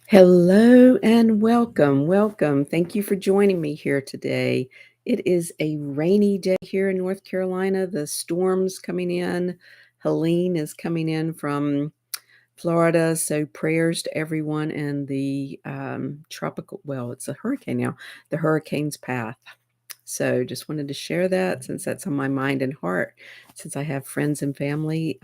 Hello and welcome. Welcome. Thank you for joining me here today. It is a rainy day here in North Carolina. The storm's coming in. Helene is coming in from Florida. So, prayers to everyone in the tropical, well, it's a hurricane now, the hurricane's path. So, just wanted to share that since that's on my mind and heart, since I have friends and family.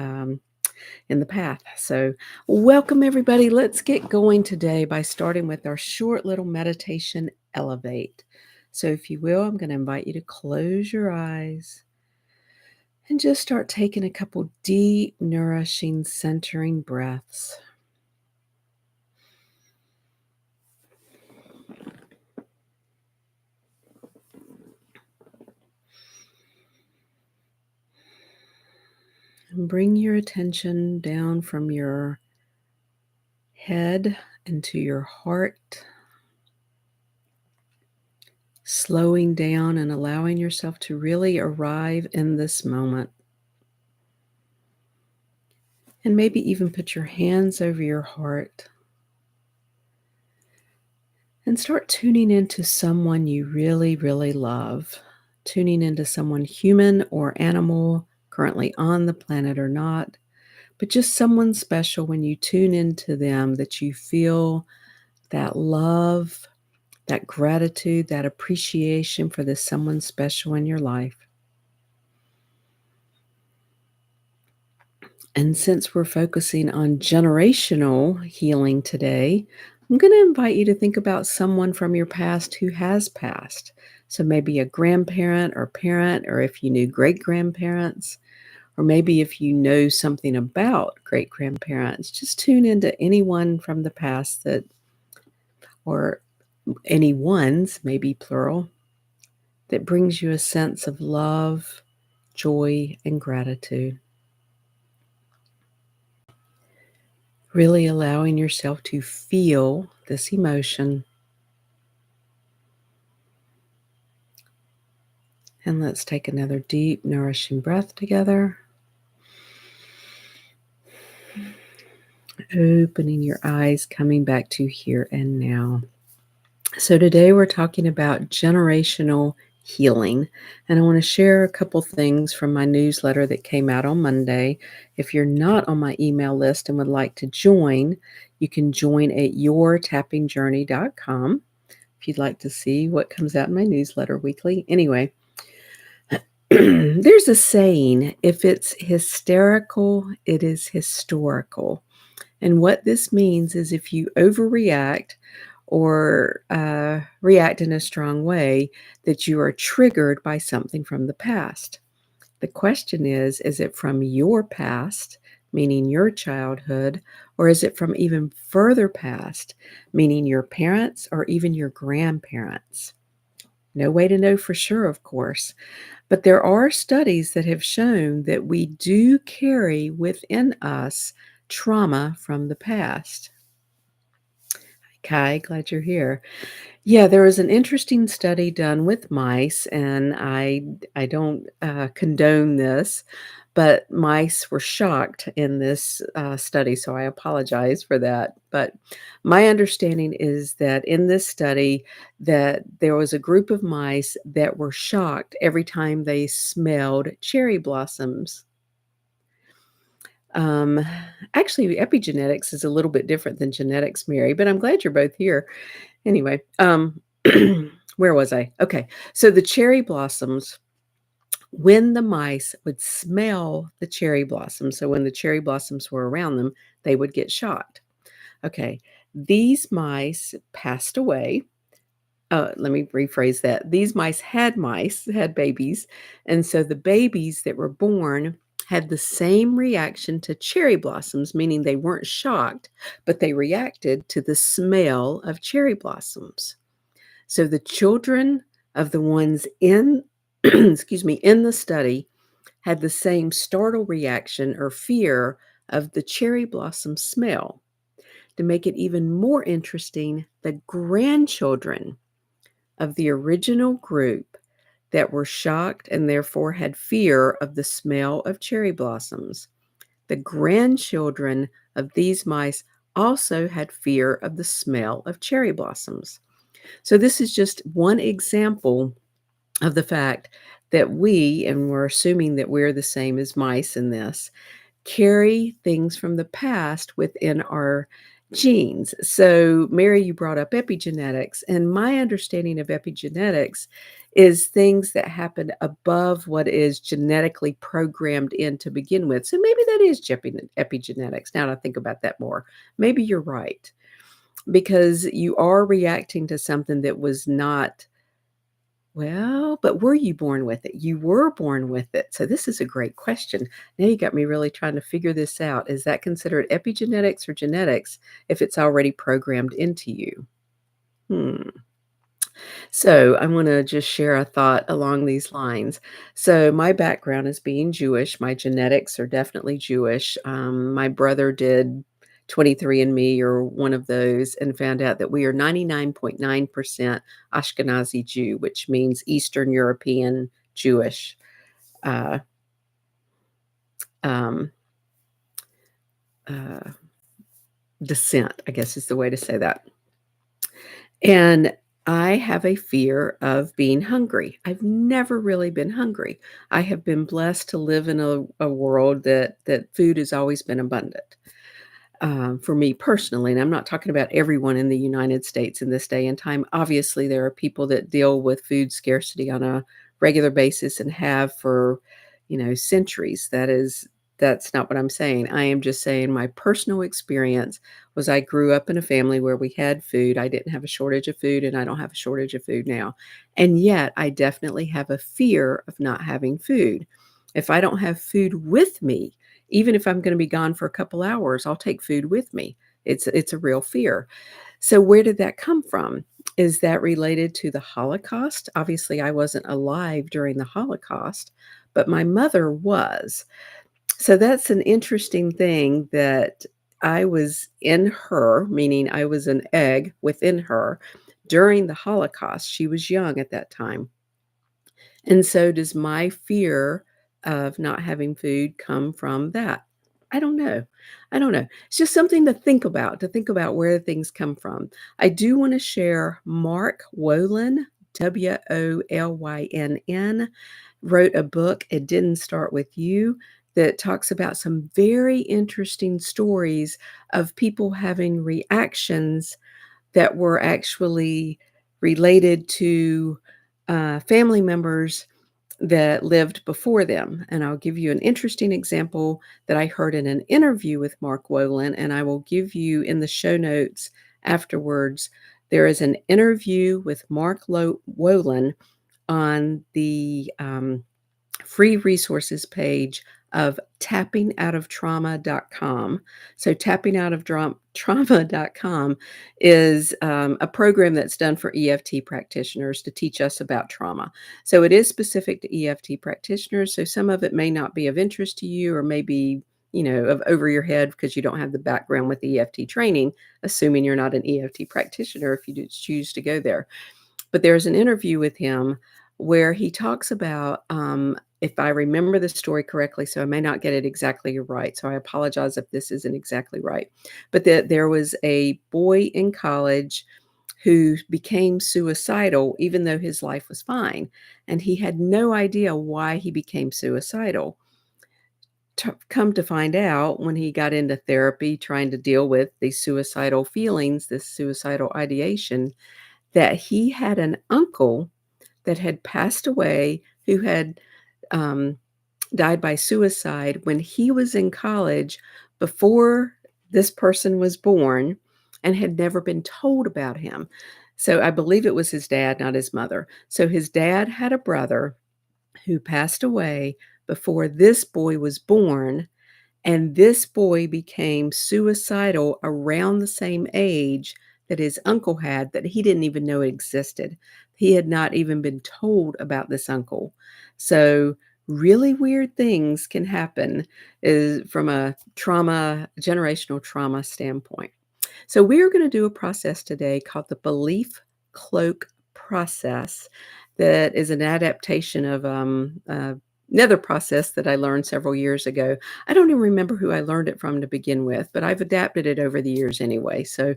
In the path. So, welcome everybody. Let's get going today by starting with our short little meditation elevate. So, if you will, I'm going to invite you to close your eyes and just start taking a couple deep, nourishing, centering breaths. And bring your attention down from your head into your heart, slowing down and allowing yourself to really arrive in this moment. And maybe even put your hands over your heart and start tuning into someone you really, really love. Tuning into someone human or animal, currently on the planet or not, but just someone special when you tune into them that you feel that love, that gratitude, that appreciation for this someone special in your life. And since we're focusing on generational healing today, I'm going to invite you to think about someone from your past who has passed. So maybe a grandparent or parent, or if you knew great grandparents, or maybe if you know something about great grandparents, just tune into anyone from the past or anyone's, maybe plural, that brings you a sense of love, joy, and gratitude. Really allowing yourself to feel this emotion. And let's take another deep, nourishing breath together. Opening your eyes, coming back to here and now. So, today we're talking about generational healing. And I want to share a couple things from my newsletter that came out on Monday. If you're not on my email list and would like to join, you can join at yourtappingjourney.com if you'd like to see what comes out in my newsletter weekly. Anyway, there's a saying, if it's hysterical, it is historical. And what this means is if you overreact or react in a strong way, that you are triggered by something from the past. The question is it from your past, meaning your childhood, or is it from even further past, meaning your parents or even your grandparents? No way to know for sure, of course. But there are studies that have shown that we do carry within us trauma from the past. Kai, glad you're here. Yeah, there was an interesting study done with mice, and I don't condone this, but mice were shocked in this study, so I apologize for that. But my understanding is that in this study, that there was a group of mice that were shocked every time they smelled cherry blossoms. Um, Actually, epigenetics is a little bit different than genetics, Mary, but I'm glad you're both here. Anyway, where was I? Okay. So the cherry blossoms, when the mice would smell the cherry blossoms, so when the cherry blossoms were around them, they would get shocked. Okay. These mice passed away. Let me rephrase that. These mice had babies. And so the babies that were born had the same reaction to cherry blossoms, meaning they weren't shocked, but they reacted to the smell of cherry blossoms. So the children of the ones in, excuse me, in the study had the same startle reaction or fear of the cherry blossom smell. To make it even more interesting, the grandchildren of the original group that were shocked and therefore had fear of the smell of cherry blossoms, the grandchildren of these mice also had fear of the smell of cherry blossoms. So, this is just one example of the fact that we, and we're assuming that we're the same as mice in this, carry things from the past within our genes. So, Mary, you brought up epigenetics, and my understanding of epigenetics is things that happen above what is genetically programmed in to begin with. So, maybe that is epigenetics. Now that I think about that more, maybe you're right because you are reacting to something that was not well, but were you born with it? You were born with it. So this is a great question. Now you got me really trying to figure this out. Is that considered epigenetics or genetics if it's already programmed into you? Hmm. So I want to just share a thought along these lines. So my background is being Jewish. My genetics are definitely Jewish. My brother did 23andMe or one of those and found out that we are 99.9% Ashkenazi Jew, which means Eastern European Jewish uh, um, uh, descent, I guess is the way to say that. And I have a fear of being hungry. I've never really been hungry. I have been blessed to live in a world that food has always been abundant. For me personally, and I'm not talking about everyone in the United States in this day and time. Obviously, there are people that deal with food scarcity on a regular basis and have for, centuries. That's not what I'm saying. I am just saying my personal experience was I grew up in a family where we had food. I didn't have a shortage of food, and I don't have a shortage of food now. And yet, I definitely have a fear of not having food. If I don't have food with me, even if I'm gonna be gone for a couple hours, I'll take food with me. It's a real fear. So where did that come from? Is that related to the Holocaust? Obviously, I wasn't alive during the Holocaust, but my mother was. So that's an interesting thing that I was in her, meaning I was an egg within her during the Holocaust. She was young at that time. And so does my fear of not having food come from that? I don't know. I don't know. It's just something to think about where things come from. I do want to share Mark Wolynn, Wolynn, wrote a book, It Didn't Start With You, that talks about some very interesting stories of people having reactions that were actually related to family members that lived before them. And I'll give you an interesting example that I heard in an interview with Mark Wolynn, and I will give you in the show notes afterwards. There is an interview with Wolynn on the free resources page of tappingoutoftrauma.com. So tappingoutoftrauma.com is a program that's done for EFT practitioners to teach us about trauma. So it is specific to EFT practitioners. So some of it may not be of interest to you or maybe of over your head because you don't have the background with EFT training, assuming you're not an EFT practitioner if you do choose to go there. But there's an interview with him where he talks about, if I remember the story correctly, so I may not get it exactly right. So I apologize if this isn't exactly right. But that there was a boy in college who became suicidal, even though his life was fine. And he had no idea why he became suicidal. Come to find out when he got into therapy, trying to deal with these suicidal feelings, this suicidal ideation, that he had an uncle that had passed away who had um, died by suicide when he was in college before this person was born and had never been told about him. So I believe it was his dad, not his mother. So his dad had a brother who passed away before this boy was born, and this boy became suicidal around the same age that his uncle had that he didn't even know existed. He had not even been told about this uncle. So really weird things can happen is from a generational trauma standpoint. So we are going to do a process today called the Belief Cloak Process that is an adaptation of another process that I learned several years ago. I don't even remember who I learned it from to begin with, but I've adapted it over the years anyway. So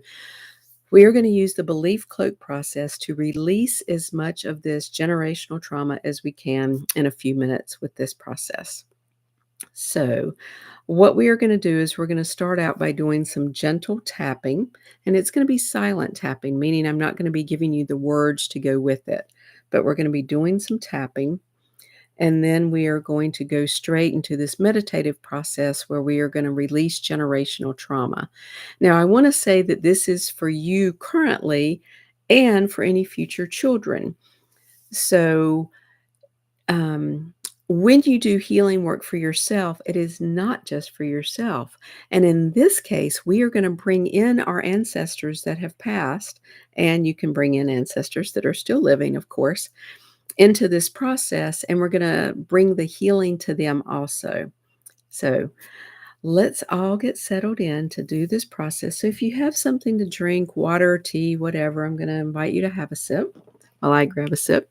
we are going to use the belief cloak process to release as much of this generational trauma as we can in a few minutes with this process. So, what we are going to do is we're going to start out by doing some gentle tapping, and it's going to be silent tapping, meaning I'm not going to be giving you the words to go with it, but we're going to be doing some tapping. And then we are going to go straight into this meditative process where we are going to release generational trauma. Now, I want to say that this is for you currently and for any future children. So, um, when you do healing work for yourself, it is not just for yourself. And in this case, we are going to bring in our ancestors that have passed, and you can bring in ancestors that are still living, of course, into this process, and we're going to bring the healing to them also. So let's all get settled in to do this process. So if you have something to drink, water, tea, whatever, I'm going to invite you to have a sip while I grab a sip.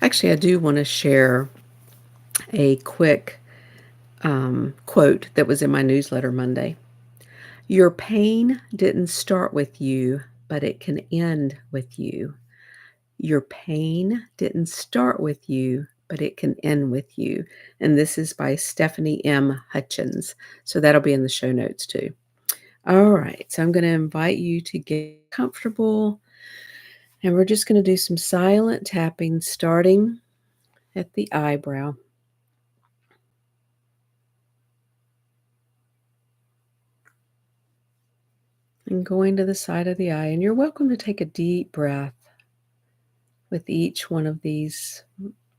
Actually, I do want to share a quick quote that was in my newsletter Monday. Your pain didn't start with you, but it can end with you. Your pain didn't start with you, but it can end with you. And this is by Stephanie M. Hutchins. So that'll be in the show notes too. All right. So I'm going to invite you to get comfortable. And we're just going to do some silent tapping starting at the eyebrow and going to the side of the eye. And you're welcome to take a deep breath with each one of these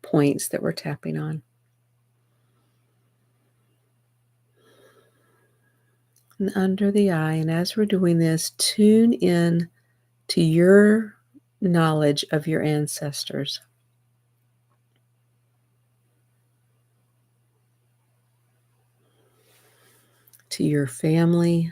points that we're tapping on. And under the eye. And as we're doing this, tune in to your knowledge of your ancestors, to your family,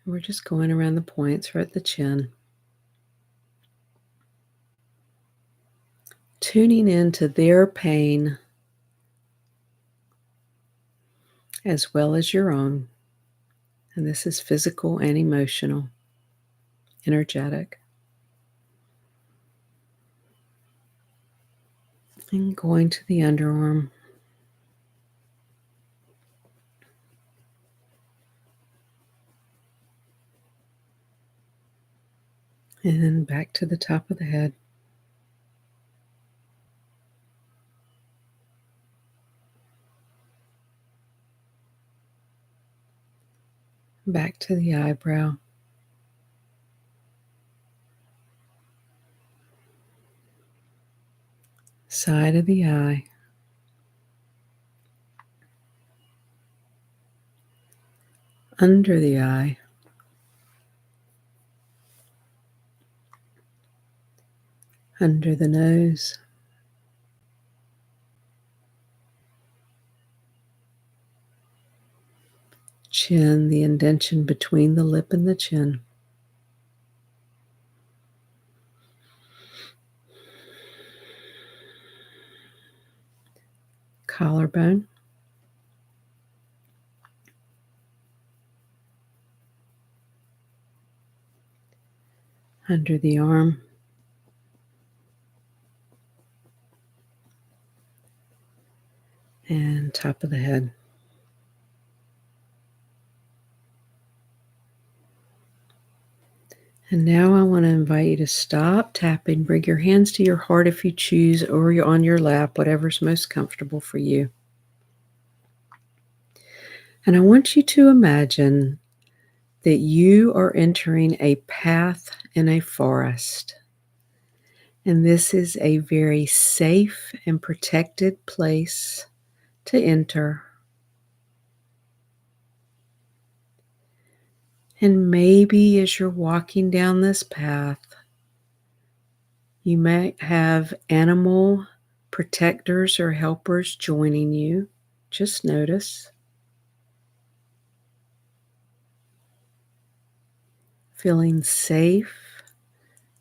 we're just going around the points or at the chin, tuning into their pain as well as your own. And this is physical and emotional, energetic. And going to the underarm. And then back to the top of the head. Back to the eyebrow. Side of the eye. Under the eye. Under the nose. Chin, the indentation between the lip and the chin. Collarbone. Under the arm. And top of the head. And now I want to invite you to stop tapping. Bring your hands to your heart if you choose, or you're on your lap, whatever's most comfortable for you. And I want you to imagine that you are entering a path in a forest. And this is a very safe and protected place to enter. And maybe as you're walking down this path, You might have animal protectors or helpers joining you. Just notice. Feeling safe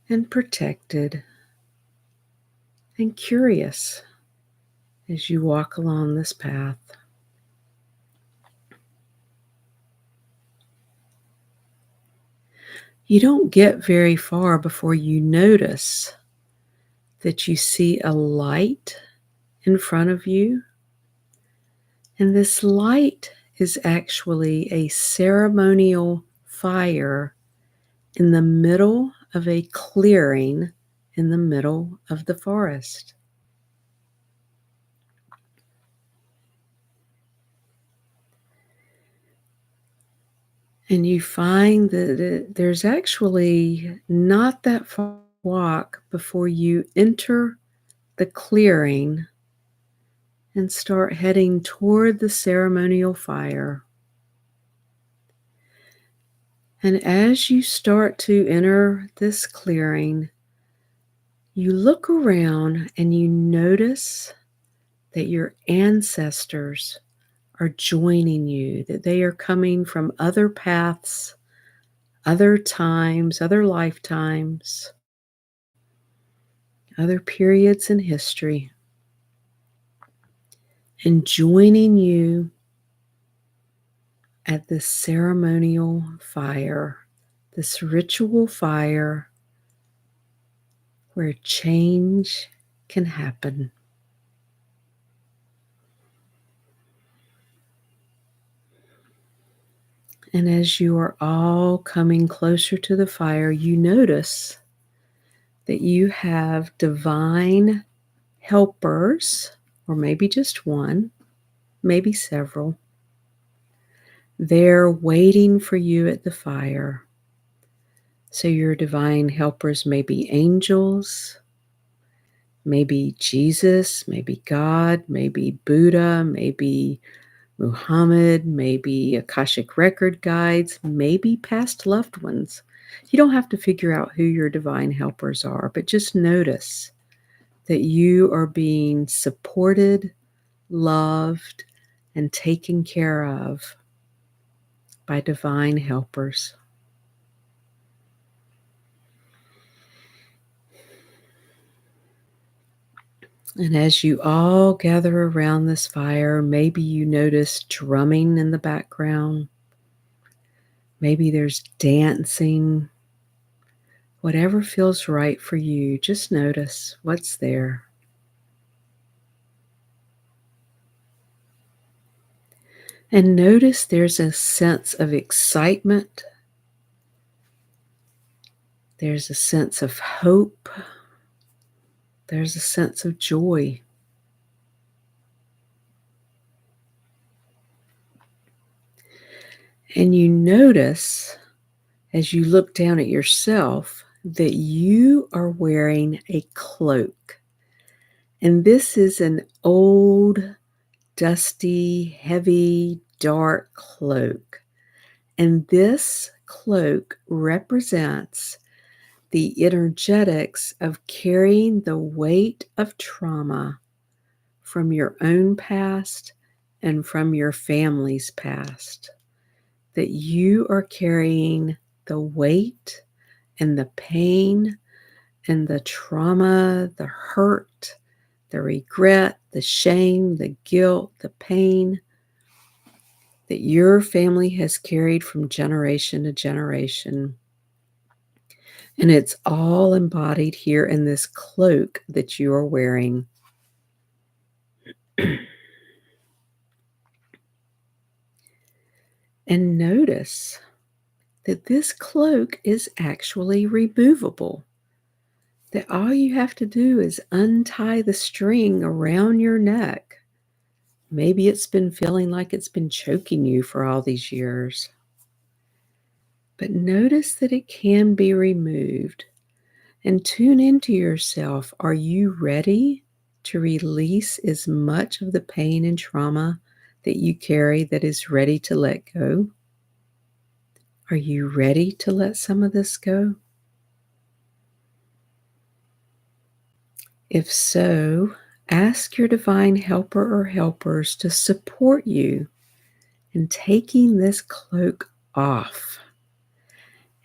and protected and curious as you walk along this path. You don't get very far before you notice that you see a light in front of you. And this light is actually a ceremonial fire in the middle of a clearing in the middle of the forest. And you find that there's actually not that far walk before you enter the clearing and start heading toward the ceremonial fire. And as you start to enter this clearing, you look around and you notice that your ancestors are joining you, that they are coming from other paths, other times, other lifetimes, other periods in history, and joining you at this ceremonial fire, this ritual fire where change can happen. And as you are all coming closer to the fire, you notice that you have divine helpers, or maybe just one, maybe several. They're waiting for you at the fire. So your divine helpers may be angels, maybe Jesus, maybe God, maybe Buddha, maybe Muhammad, maybe Akashic record guides, maybe past loved ones. You don't have to figure out who your divine helpers are, but just notice that you are being supported, loved, and taken care of by divine helpers. And as you all gather around this fire, maybe you notice drumming in the background. Maybe there's dancing. Whatever feels right for you, just notice what's there. And notice there's a sense of excitement. There's a sense of hope. There's a sense of joy. And you notice as you look down at yourself that you are wearing a cloak. And this is an old, dusty, heavy, dark cloak. And this cloak represents the energetics of carrying the weight of trauma from your own past and from your family's past. That you are carrying the weight and the pain and the trauma, the hurt, the regret, the shame, the guilt, the pain that your family has carried from generation to generation. And it's all embodied here in this cloak that you are wearing. And notice that this cloak is actually removable. That all you have to do is untie the string around your neck. Maybe it's been feeling like it's been choking you for all these years. But notice that it can be removed and tune into yourself. Are you ready to release as much of the pain and trauma that you carry that is ready to let go? Are you ready to let some of this go? If so, ask your divine helper or helpers to support you in taking this cloak off.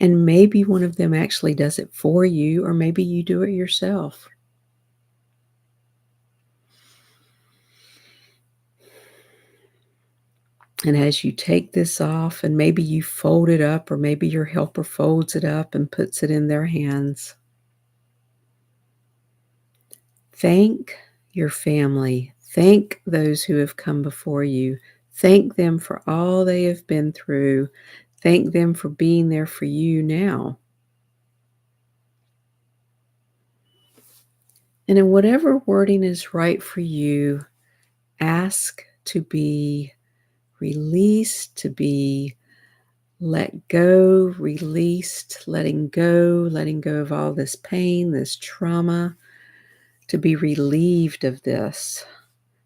And maybe one of them actually does it for you, or maybe you do it yourself. And as you take this off, and maybe you fold it up, or maybe your helper folds it up and puts it in their hands, thank your family. Thank those who have come before you. Thank them for all they have been through. Thank them for being there for you now. And in whatever wording is right for you, ask to be released, to be let go, released, letting go of all this pain, this trauma, to be relieved of this,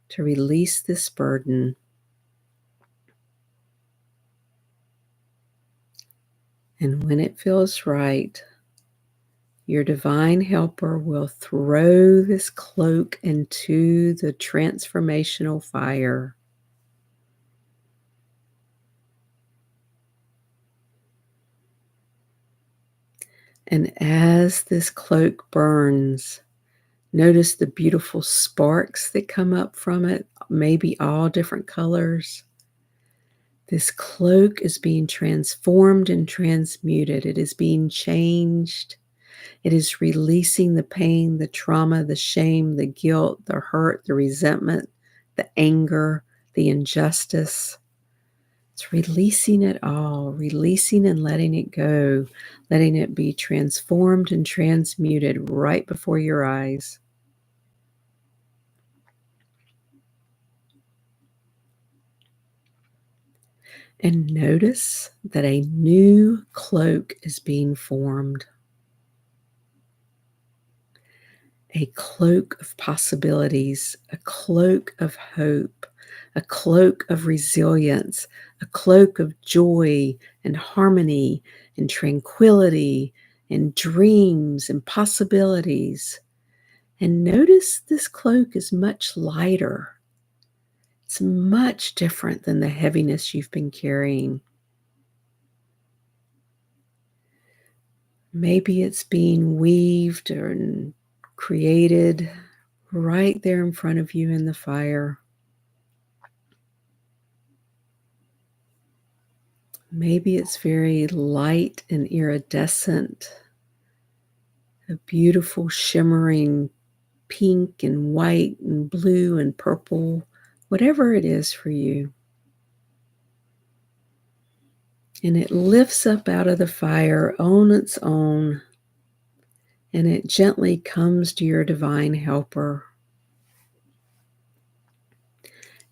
to release this burden. And when it feels right, your divine helper will throw this cloak into the transformational fire. And as this cloak burns, notice the beautiful sparks that come up from it, maybe all different colors. This cloak is being transformed and transmuted. It is being changed. It is releasing the pain, the trauma, the shame, the guilt, the hurt, the resentment, the anger, the injustice. It's releasing it all, releasing and letting it go, letting it be transformed and transmuted right before your eyes. And notice that a new cloak is being formed. A cloak of possibilities, a cloak of hope, a cloak of resilience, a cloak of joy and harmony and tranquility and dreams and possibilities. And notice this cloak is much lighter. It's much different than the heaviness you've been carrying. Maybe it's being weaved or created right there in front of you in the fire. Maybe it's very light and iridescent, a beautiful shimmering pink and white and blue and purple, whatever it is for you. And it lifts up out of the fire on its own, and it gently comes to your divine helper.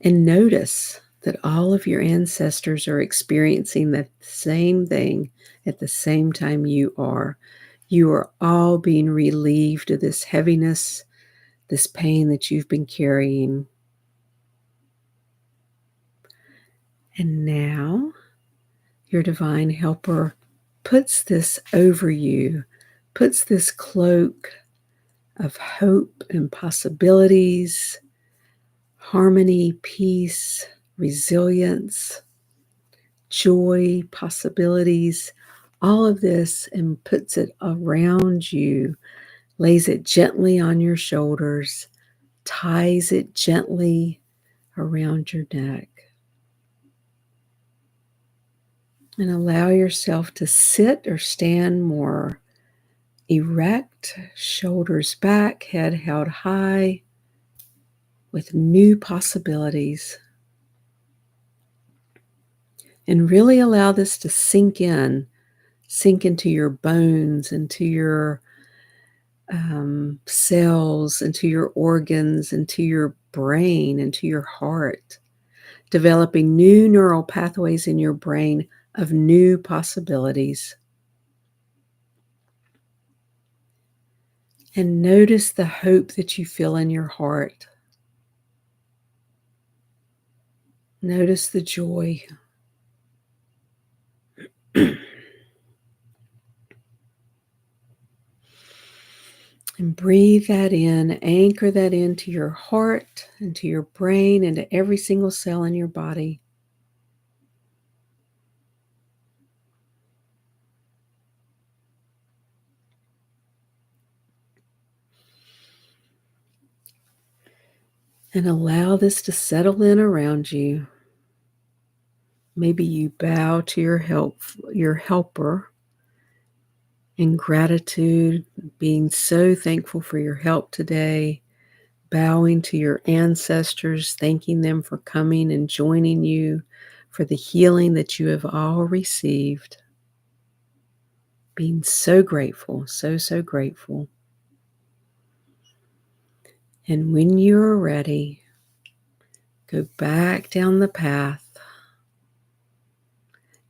And notice that all of your ancestors are experiencing the same thing at the same time you are. You are all being relieved of this heaviness, this pain that you've been carrying. And now your divine helper puts this over you, puts this cloak of hope and possibilities, harmony, peace, resilience, joy, possibilities, all of this, and puts it around you, lays it gently on your shoulders, ties it gently around your neck. And allow yourself to sit or stand more erect, shoulders back, head held high, with new possibilities. And really allow this to sink into your bones, into your cells, into your organs, into your brain, into your heart, developing new neural pathways in your brain of new possibilities. And notice the hope that you feel in your heart. Notice the joy. And And breathe that in, anchor that into your heart, into your brain, into every single cell in your body. And allow this to settle in around you. Maybe you bow to your helper in gratitude, being so thankful for your help today, bowing to your ancestors, thanking them for coming and joining you for the healing that you have all received. Being so grateful, so, so grateful. And when you're ready, go back down the path,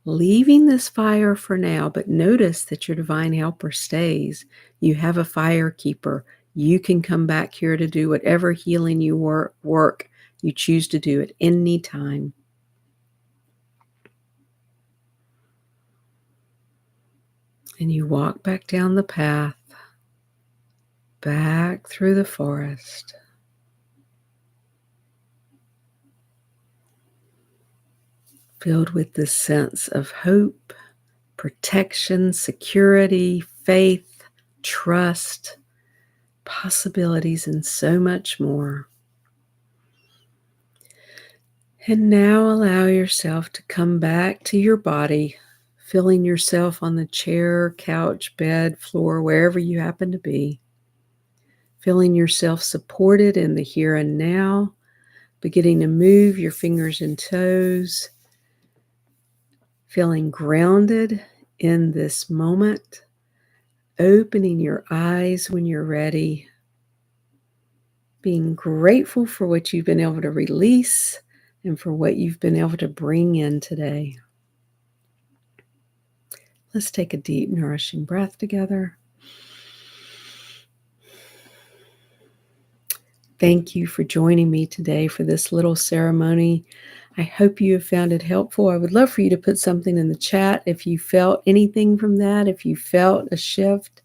leaving this fire for now, but notice that your divine helper stays. You have a fire keeper. You can come back here to do whatever healing you work you choose to do at any time. And you walk back down the path, back through the forest. Filled with this sense of hope, protection, security, faith, trust, possibilities, and so much more. And now allow yourself to come back to your body, feeling yourself on the chair, couch, bed, floor, wherever you happen to be. Feeling yourself supported in the here and now, beginning to move your fingers and toes. Feeling grounded in this moment. Opening your eyes when you're ready. Being grateful for what you've been able to release and for what you've been able to bring in today. Let's take a deep, nourishing breath together. Thank you for joining me today for this little ceremony. I hope you have found it helpful. I would love for you to put something in the chat if you felt anything from that, if you felt a shift,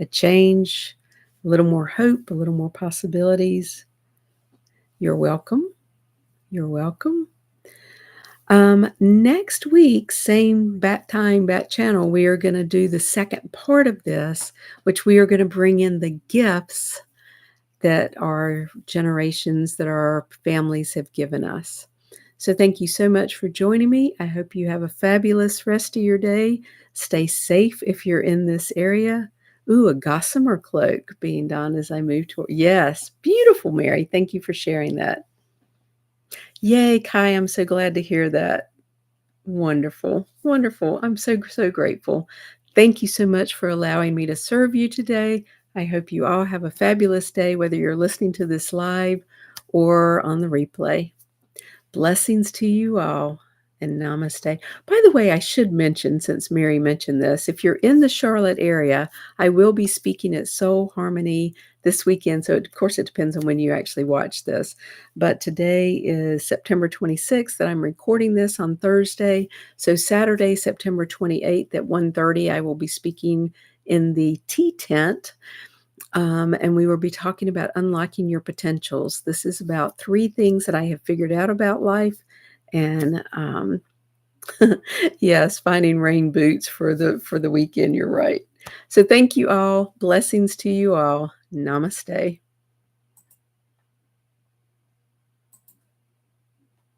a change, a little more hope, a little more possibilities. You're welcome. You're welcome. Next week, same bat time, bat channel, we are going to do the second part of this, which we are going to bring in the gifts that our generations, that our families have given us. So thank you so much for joining me. I hope you have a fabulous rest of your day. Stay safe if you're in this area. Ooh, a gossamer cloak being done as I move toward. Yes, beautiful, Mary. Thank you for sharing that. Yay, Kai, I'm so glad to hear that. Wonderful, wonderful. I'm so, so grateful. Thank you so much for allowing me to serve you today. I hope you all have a fabulous day, whether you're listening to this live or on the replay. Blessings to you all, and namaste. By the way, I should mention, since Mary mentioned this, if you're in the Charlotte area, I will be speaking at Soul Harmony this weekend. So, of course, it depends on when you actually watch this. But today is September 26th, and I'm recording this on Thursday. So Saturday, September 28th at 1:30, I will be speaking in the tea tent. And we will be talking about unlocking your potentials. This is about 3 things that I have figured out about life. And yes, finding rain boots for the weekend. You're right. So thank you all. Blessings to you all. Namaste.